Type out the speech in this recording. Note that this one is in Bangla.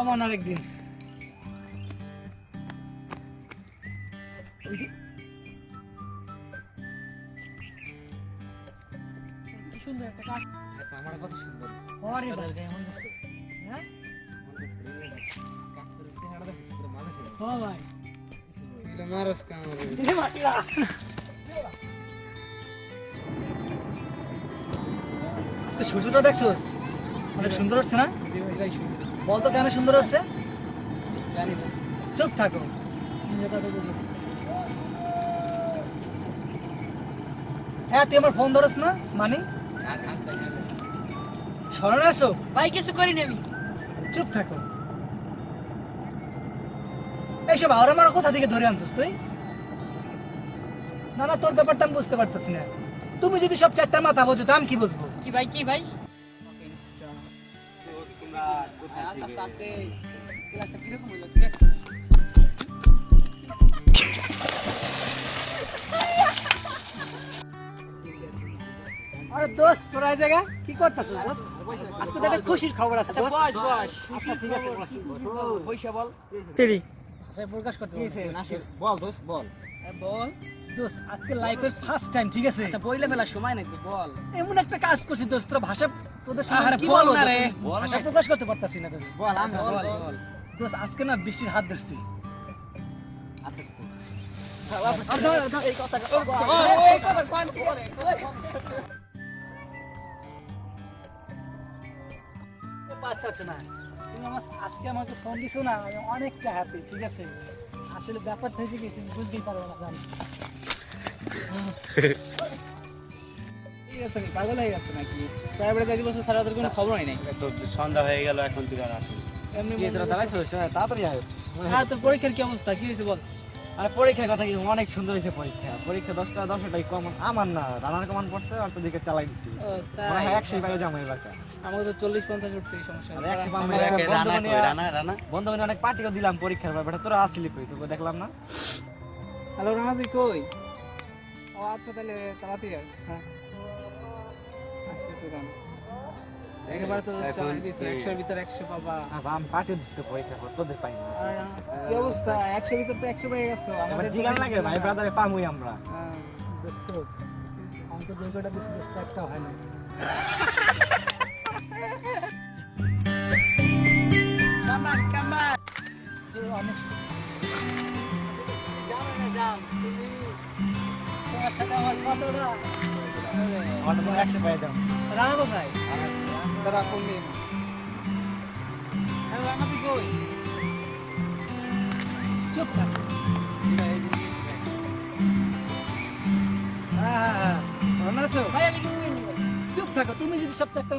কমন আরেকদিন। কি সুন্দর একটা কাজ। আমার কথা সুন্দর। ওরে ভাই হ্যাঁ কাজ করে চেহারা দেখো পুরো মানুষের মতো। ও ভাই এটা মারস কাম রে। দিনে মাটিরা আজকে সূর্যটা দেখছোস অনেক সুন্দর হচ্ছে না? জি ভাই ভাই সুন্দর। বলতো কেন সুন্দর হচ্ছে? জানি না। চুপ থাকো যেটা তো বুঝেছি। হ্যাঁ তুই আমার ফোন ধরস না মানি আর আনতে হবে। স্মরণে আছো? ভাই কিছু করি না আমি। চুপ থাকো। এইসব আর আমার কোথা থেকে ধরে আনছিস তুই? না না তোর ব্যাপারটা আমি বুঝতে পারতেছি না। তুমি যদি সব চারটা মাথা বোঝো তো আমি কি বুঝবো? কি ভাই কি ভাই? তোমরা কোথায় থেকে? আস্তে ক্লাসটা কিরকম হলো? আরে দোস্ত তোরা এই জায়গা কি করতেছিস দোস্ত? আজকে তো একটা খুশির খবর আছে আচ্ছা দোস্ত। বস বস। আচ্ছা ঠিক আছে বস। পয়সা বল। তেরি আচ্ছা প্রকাশ করতে কি হইছে নাসির? বল দোস্ত বল। বল দোস্ত আজকে লাইফের ফার্স্ট টাইম ঠিক আছে? আচ্ছা বইলে মেলা সময় নাকি বল। এমন একটা কাজ করছি দোস্ত তোরা ভাষা তোদের সামনে আরে কি বল বলবো না দোস্ত? রে। ভাষা প্রকাশ করতে পারতাছি না দোস্ত। বল আমি আচ্ছা, বল বল বল। বল। দোস্ত আজকে না বৃষ্টির হাত ধরছি। এই কথা এই কথা কোন কি করে? পারতাছে না। তুমি আজকে আমাকে ফোন দিছো না আমি অনেকটা হ্যাপি ঠিক আছে? আসলে ব্যাপারটা হয়েছে কি তুমি বুঝতেই পারবে না জানি। ঠিক আছে পাগল হয়ে গেছে নাকি? প্রাইভেটে চাকরি করতে ছাড়া তোর কোনো খবরই নাই। তো সন্ধ্যা হয়ে গেল এখন তুই আর আসিস এমনি কি তোরা দাঁড়াইছিস? তাড়াতাড়ি আয়। হ্যাঁ তোর পরীক্ষার কি অবস্থা? কি হয়েছে বল? আরে পরীক্ষার কথা কি অনেক সুন্দর হয়েছে পরীক্ষা। পরীক্ষা 10টাই কমন আমার না রানার কমন পড়ছে আর তো দিকে চালাই দিছি। মনে হয় 100 পাইলে যাবো এবার। আমাকে তো 40-50 উঠতে সমস্যা আর নেই। 100 পাবো রানা কই রানা রানা বন্ধু বান্ধব অনেক পার্টিও দিলাম পরীক্ষার ব্যাপারে তোরা আসলি কই তোকে দেখলাম না। হ্যালো রানা তুই কই? ও আচ্ছা তাহলে তাড়াতাড়ি আয়। হ্যাঁ আসতেছি রানা। একেবারে তো এখন চালাই দিছে এই- 100 এর ভিতর 100 পাবা। আমি পার্টিও দিছি তো পরীক্ষা পর তোদের পাই না। আর কি অবস্থা? 100 এর ভিতর তো 100 পেয়ে গেছো। এবার আমাদের জিগান লাগে ভাই ব্রাদারে পামুই আমরা। হ্যাঁ। দোস্ত অঙ্ক যে কটা দিছি দোস্ত একটা হয় না। কামান যে অনেক জানো না জান তুমি তোমার সাথে আমার কতটা অন্য 100 পাই যাবো। রানা কোথায়? দাঁড়া ফোন দিই। হ্যাঁ রানা তুই কই? চুপ থাক। হ্যাঁ হ্যাঁ হ্যাঁ শোনো আছো? ভাই আমি কি করিনি ভাই? চুপ থাকো তুমি যদি সব চারটা